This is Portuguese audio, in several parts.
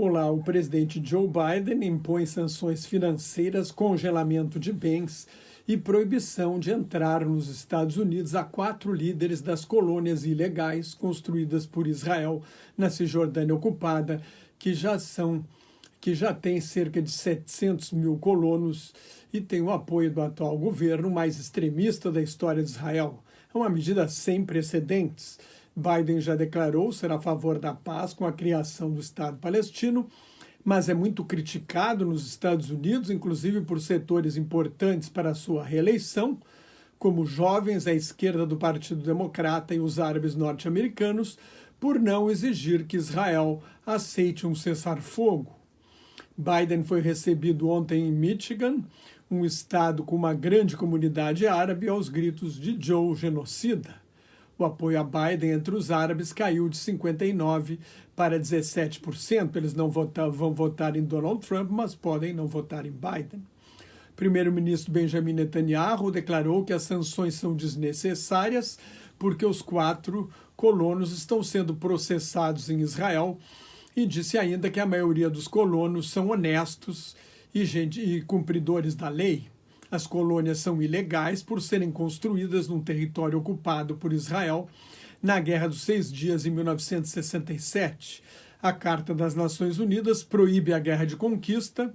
Olá, o presidente Joe Biden impõe sanções financeiras, congelamento de bens e proibição de entrar nos Estados Unidos a 4 líderes das colônias ilegais construídas por Israel na Cisjordânia ocupada, que já tem cerca de 700 mil colonos e tem o apoio do atual governo mais extremista da história de Israel. É uma medida sem precedentes. Biden já declarou ser a favor da paz com a criação do Estado palestino, mas é muito criticado nos Estados Unidos, inclusive por setores importantes para a sua reeleição, como jovens, a esquerda do Partido Democrata e os árabes norte-americanos, por não exigir que Israel aceite um cessar-fogo. Biden foi recebido ontem em Michigan, um estado com uma grande comunidade árabe, aos gritos de Joe genocida. O apoio a Biden entre os árabes caiu de 59% para 17%. Eles não vão votar em Donald Trump, mas podem não votar em Biden. O primeiro-ministro Benjamin Netanyahu declarou que as sanções são desnecessárias porque os 4 colonos estão sendo processados em Israel e disse ainda que a maioria dos colonos são honestos e cumpridores da lei. As colônias são ilegais por serem construídas num território ocupado por Israel na Guerra dos 6 Dias, em 1967. A Carta das Nações Unidas proíbe a guerra de conquista,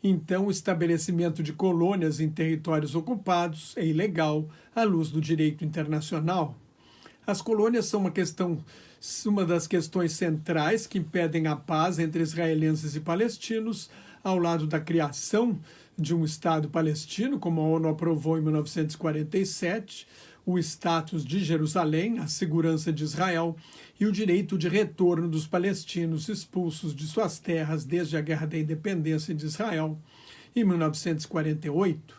então o estabelecimento de colônias em territórios ocupados é ilegal à luz do direito internacional. As colônias são uma das questões centrais que impedem a paz entre israelenses e palestinos, ao lado da criação de um Estado palestino, como a ONU aprovou em 1947, o status de Jerusalém, a segurança de Israel e o direito de retorno dos palestinos expulsos de suas terras desde a Guerra da Independência de Israel, em 1948.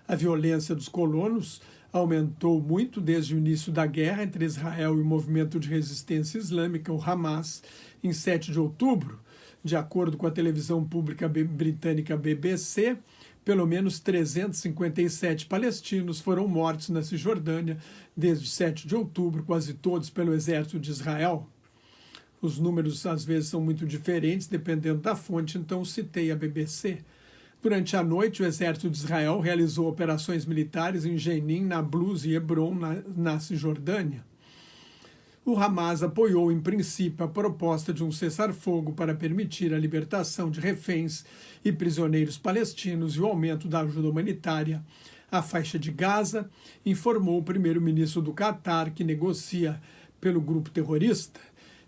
A violência dos colonos aumentou muito desde o início da guerra entre Israel e o movimento de resistência islâmica, o Hamas, em 7 de outubro. De acordo com a televisão pública britânica BBC, pelo menos 357 palestinos foram mortos na Cisjordânia desde 7 de outubro, quase todos pelo exército de Israel. Os números às vezes são muito diferentes, dependendo da fonte, então citei a BBC. Durante a noite, o exército de Israel realizou operações militares em Jenin, Nablus e Hebron, na Cisjordânia. O Hamas apoiou, em princípio, a proposta de um cessar-fogo para permitir a libertação de reféns e prisioneiros palestinos e o aumento da ajuda humanitária à faixa de Gaza, informou o primeiro-ministro do Catar, que negocia pelo grupo terrorista.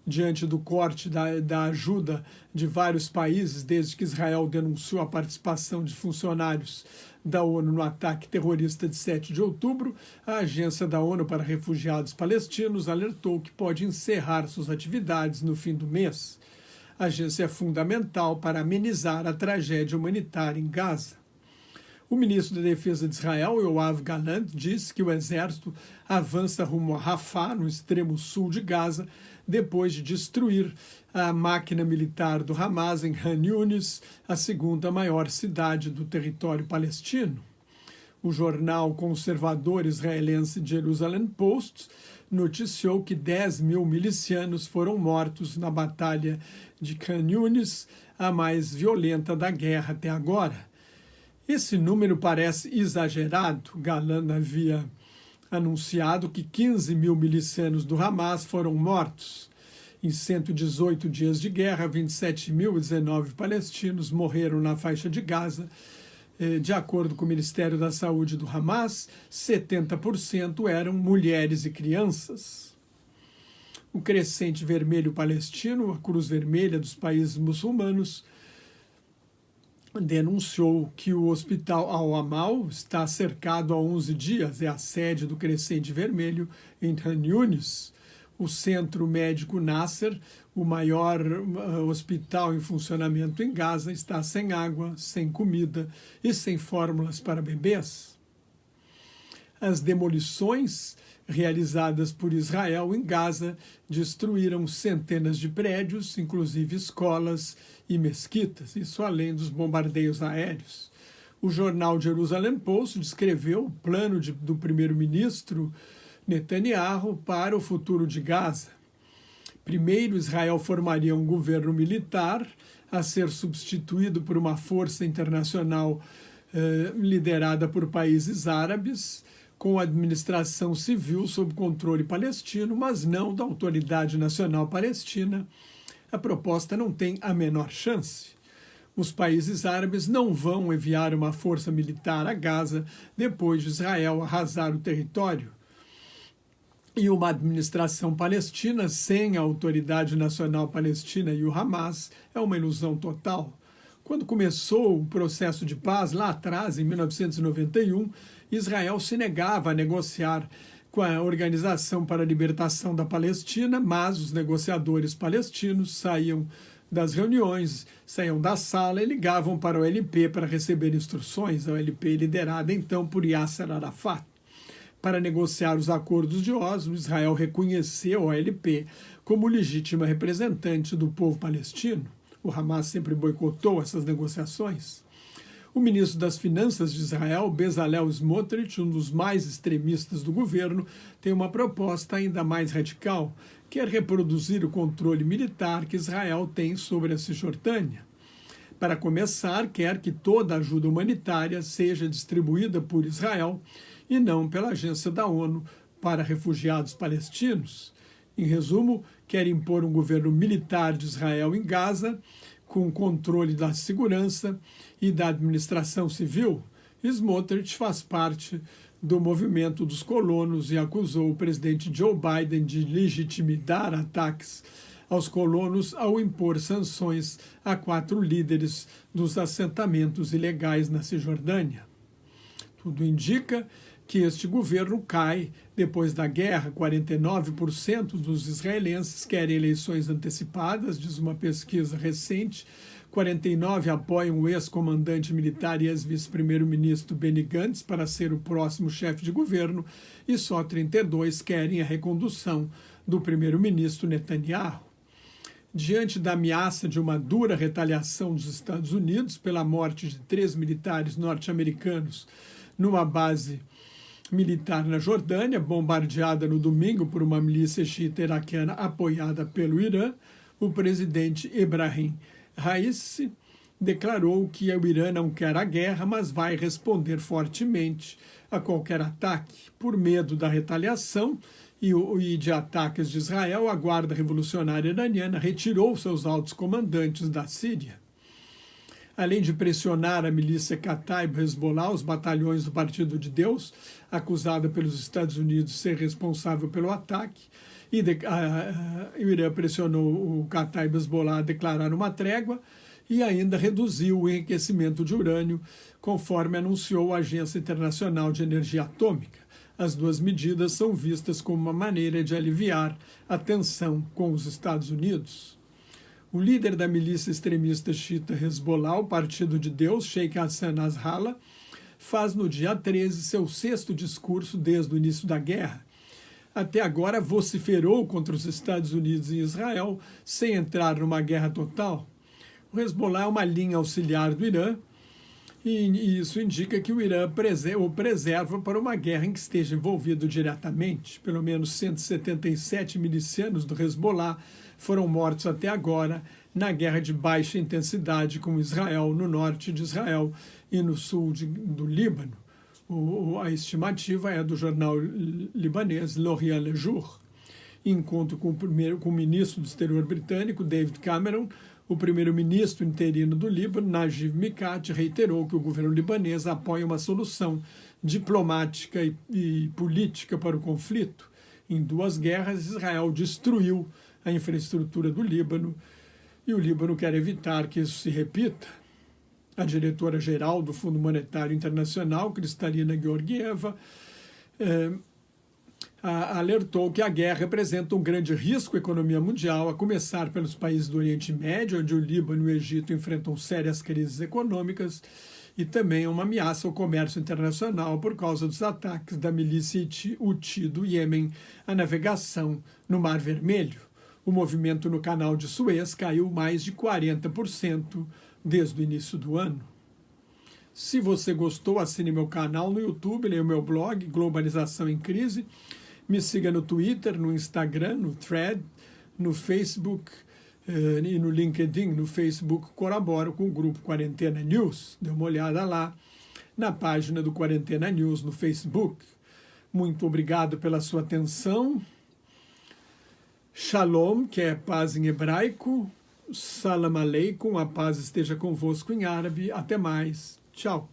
Diante do corte da ajuda de vários países, desde que Israel denunciou a participação de funcionários da ONU no ataque terrorista de 7 de outubro, a Agência da ONU para Refugiados Palestinos alertou que pode encerrar suas atividades no fim do mês. A agência é fundamental para amenizar a tragédia humanitária em Gaza. O ministro da Defesa de Israel, Yoav Gallant, disse que o exército avança rumo a Rafah, no extremo sul de Gaza, depois de destruir a máquina militar do Hamas em Han Yunis, a segunda maior cidade do território palestino. O jornal conservador israelense Jerusalem Post noticiou que 10 mil milicianos foram mortos na batalha de Han Yunis, a mais violenta da guerra até agora. Esse número parece exagerado. Gallant havia anunciado que 15 mil milicianos do Hamas foram mortos. Em 118 dias de guerra, 27.019 palestinos morreram na faixa de Gaza. De acordo com o Ministério da Saúde do Hamas, 70% eram mulheres e crianças. O Crescente Vermelho Palestino, a Cruz Vermelha dos países muçulmanos, denunciou que o hospital Al-Amal está cercado há 11 dias. É a sede do Crescente Vermelho em Han Yunis. O Centro Médico Nasser, o maior hospital em funcionamento em Gaza, está sem água, sem comida e sem fórmulas para bebês. As demolições realizadas por Israel em Gaza destruíram centenas de prédios, inclusive escolas e mesquitas, isso além dos bombardeios aéreos. O jornal Jerusalem Post descreveu o plano do primeiro-ministro Netanyahu para o futuro de Gaza. Primeiro, Israel formaria um governo militar a ser substituído por uma força internacional liderada por países árabes, com administração civil sob controle palestino, mas não da Autoridade Nacional Palestina. A proposta não tem a menor chance. Os países árabes não vão enviar uma força militar a Gaza depois de Israel arrasar o território. E uma administração palestina sem a Autoridade Nacional Palestina e o Hamas é uma ilusão total. Quando começou o processo de paz, lá atrás, em 1991, Israel se negava a negociar com a Organização para a Libertação da Palestina, mas os negociadores palestinos saíam das reuniões, saíam da sala e ligavam para o OLP para receber instruções, a OLP liderada então por Yasser Arafat. Para negociar os acordos de Oslo, Israel reconheceu a OLP como legítima representante do povo palestino. O Hamas sempre boicotou essas negociações. O ministro das Finanças de Israel, Bezalel Smotrich, um dos mais extremistas do governo, tem uma proposta ainda mais radical, quer reproduzir o controle militar que Israel tem sobre a Cisjordânia. Para começar, quer que toda a ajuda humanitária seja distribuída por Israel e não pela Agência da ONU para Refugiados Palestinos. Em resumo, quer impor um governo militar de Israel em Gaza, com controle da segurança e da administração civil. Smotrich faz parte do movimento dos colonos e acusou o presidente Joe Biden de legitimar ataques aos colonos ao impor sanções a 4 líderes dos assentamentos ilegais na Cisjordânia. Tudo indica que este governo cai depois da guerra. 49% dos israelenses querem eleições antecipadas, diz uma pesquisa recente. 49% apoiam o ex-comandante militar e ex-vice-primeiro-ministro Benny Gantz para ser o próximo chefe de governo, e só 32% querem a recondução do primeiro-ministro Netanyahu. Diante da ameaça de uma dura retaliação dos Estados Unidos pela morte de 3 militares norte-americanos numa base militar na Jordânia, bombardeada no domingo por uma milícia xiita iraquiana apoiada pelo Irã, o presidente Ebrahim Raisi declarou que o Irã não quer a guerra, mas vai responder fortemente a qualquer ataque. Por medo da retaliação e de ataques de Israel, a Guarda Revolucionária Iraniana retirou seus altos comandantes da Síria. Além de pressionar a milícia Kataib Hezbollah, os batalhões do Partido de Deus, acusada pelos Estados Unidos de ser responsável pelo ataque, o Irã pressionou o Kataib Hezbollah a declarar uma trégua e ainda reduziu o enriquecimento de urânio, conforme anunciou a Agência Internacional de Energia Atômica. As 2 medidas são vistas como uma maneira de aliviar a tensão com os Estados Unidos. O líder da milícia extremista xiita Hezbollah, o Partido de Deus, Sheikh Hassan Nasrallah, faz no dia 13 seu 6º discurso desde o início da guerra. Até agora vociferou contra os Estados Unidos e Israel sem entrar numa guerra total. O Hezbollah é uma linha auxiliar do Irã e isso indica que o Irã o preserva para uma guerra em que esteja envolvido diretamente. Pelo menos 177 milicianos do Hezbollah foram mortos até agora na guerra de baixa intensidade com Israel, no norte de Israel e no sul do Líbano. A estimativa é do jornal libanês L'Orient Le Jour. Em encontro com o ministro do exterior britânico, David Cameron, o primeiro-ministro interino do Líbano, Najib Mikati, reiterou que o governo libanês apoia uma solução diplomática e política para o conflito. Em 2 guerras, Israel destruiu a infraestrutura do Líbano e o Líbano quer evitar que isso se repita. A diretora-geral do Fundo Monetário Internacional, Kristalina Georgieva, alertou que a guerra representa um grande risco à economia mundial, a começar pelos países do Oriente Médio, onde o Líbano e o Egito enfrentam sérias crises econômicas, e também uma ameaça ao comércio internacional por causa dos ataques da milícia Houthi do Iêmen à navegação no Mar Vermelho. O movimento no Canal de Suez caiu mais de 40% desde o início do ano. Se você gostou, assine meu canal no YouTube, leia o meu blog, Globalização em Crise. Me siga no Twitter, no Instagram, no Thread, no Facebook e no LinkedIn. No Facebook colaboro com o grupo Quarentena News. Dê uma olhada lá na página do Quarentena News no Facebook. Muito obrigado pela sua atenção. Shalom, que é paz em hebraico. Salam aleikum, a paz esteja convosco em árabe. Até mais. Tchau.